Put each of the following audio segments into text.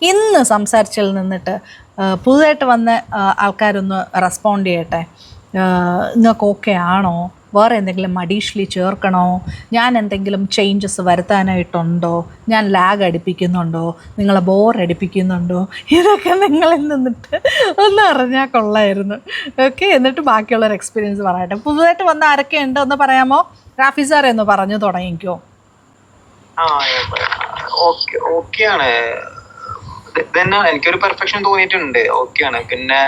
ഇന്ന് സംസാരിച്ചതിൽ നിന്നിട്ട് പുതുതായിട്ട് വന്ന ആൾക്കാരൊന്ന് റെസ്പോണ്ട് ചെയ്യട്ടെ. നിങ്ങൾക്ക് ഓക്കെ ആണോ? വേറെ എന്തെങ്കിലും അഡീഷണലി ചേർക്കണോ? ഞാൻ എന്തെങ്കിലും ചേഞ്ചസ് വരുത്താനായിട്ടുണ്ടോ? ഞാൻ ലാഗ് അടിപ്പിക്കുന്നുണ്ടോ? നിങ്ങളെ ബോറടിപ്പിക്കുന്നുണ്ടോ? ഇതൊക്കെ നിങ്ങളിൽ നിന്നിട്ട് ഒന്ന് അറിഞ്ഞാൽ കൊള്ളായിരുന്നു. ഓക്കെ, എന്നിട്ട് ബാക്കിയുള്ളൊരു എക്സ്പീരിയൻസ് പറയട്ടെ. പുതുതായിട്ട് വന്ന ആരൊക്കെ ഉണ്ട് ഒന്ന് പറയാമോ? റാഫി സാറെ ഒന്ന് പറഞ്ഞു തുടങ്ങിക്കോ. ഓക്കെയാണ്. തന്നെ എനിക്കൊരു പെർഫെക്ഷൻ തോന്നിയിട്ടുണ്ട്. ഓക്കെയാണ്. പിന്നെ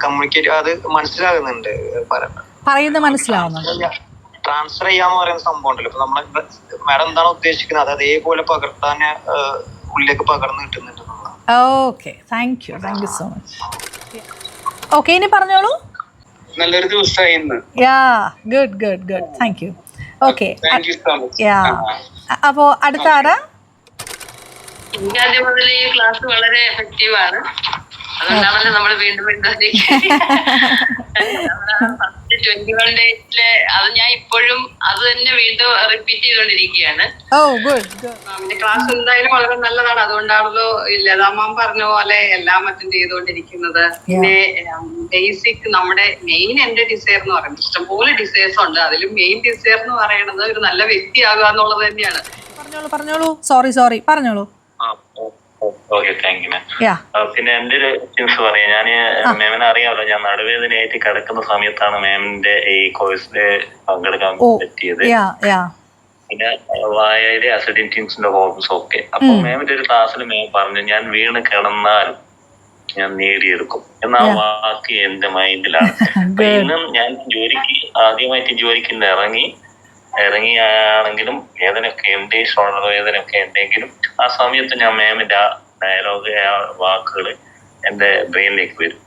കമ്മ്യൂണിക്കേറ്റ് അത് മനസ്സിലാകുന്നുണ്ട്, പറയുന്നത് മനസ്സിലാവുന്നുണ്ട്. ട്രാൻസ്ഫർ ചെയ്യാന്ന് പറയുന്ന സംഭവം ഉണ്ടല്ലോ. ഇപ്പൊ നമ്മളെ മാഡം എന്താണ് ഉദ്ദേശിക്കുന്നത് അത് അതേപോലെ പകർത്താൻ ഉള്ളിലേക്ക് പകർന്നു കിട്ടുന്നുണ്ട്. Okay, thank you so much. Okay, ഇനി പറഞ്ഞോളൂ. നല്ലൊരു ദിവസമായി ഇന്ന്. യാ, ഗുഡ്, താങ്ക് യു. ഓക്കെ, യാ. അപ്പോ അടുത്ത ആരാ? എനിക്ക് ആദ്യം മുതൽ ഈ ക്ലാസ് വളരെ എഫക്റ്റീവ് ആണ്. അതുകൊണ്ടാണല്ലോ നമ്മൾ വീണ്ടും ഫസ്റ്റ് 21 ഡേയ്സിലെ അത് ഞാൻ ഇപ്പോഴും അത് തന്നെ വീണ്ടും റിപ്പീറ്റ് ചെയ്തുകൊണ്ടിരിക്കുകയാണ്. ക്ലാസ് എന്തായാലും വളരെ നല്ലതാണ്. അതുകൊണ്ടാണല്ലോ ലതാമാം പറഞ്ഞ പോലെ എല്ലാം അറ്റൻഡ് ചെയ്തുകൊണ്ടിരിക്കുന്നത്. പിന്നെ ബേസിക് നമ്മുടെ മെയിൻ എന്റെ ഡിസയർ എന്ന് പറയുന്നത്, ഇഷ്ടംപോലെ ഡിസയേഴ്സ് ഉണ്ട്. അതിലും മെയിൻ ഡിസയർ എന്ന് പറയുന്നത് ഒരു നല്ല വ്യക്തിയാകുക എന്നുള്ളത് തന്നെയാണ്. പറഞ്ഞോളൂ. സോറി, പറഞ്ഞോളൂ. Okay, thank you ma'am. പിന്നെ എന്റെ ഒരു എക്സ്പീരിയൻസ് പറയാം. ഞാൻ മാമിനെ അറിയാമല്ലോ, ഞാൻ നടുവേദനയായിട്ട് കിടക്കുന്ന സമയത്താണ് മാമിന്റെ ഈ കോഴ്സിൽ പങ്കെടുക്കാൻ പറ്റിയത്. പിന്നെ വായയിലെ അസിഡിറ്റിൻസിന്റെ പ്രോബ്ലംസ് ഒക്കെ. അപ്പൊ മാമിന്റെ ഒരു ക്ലാസ്സിൽ മാം പറഞ്ഞു, ഞാൻ വീണ് കിടന്നാലും ഞാൻ നേടിയെടുക്കും എന്ന വാക്ക് എന്റെ മൈൻഡിലാണ്. ഇന്നും ഞാൻ ആദ്യമായിട്ട് ജോലിക്ക് ഇറങ്ങിയാണെങ്കിലും വേദനയൊക്കെ ഉണ്ട്, ഷോൾഡർ വേദനയൊക്കെ ഉണ്ടെങ്കിലും ആ സമയത്ത് ഞാൻ മാമിന്റെ ആ ഡയലോഗ്, ആ വാക്കുകൾ എന്റെ ബ്രെയിനിലേക്ക് വരും.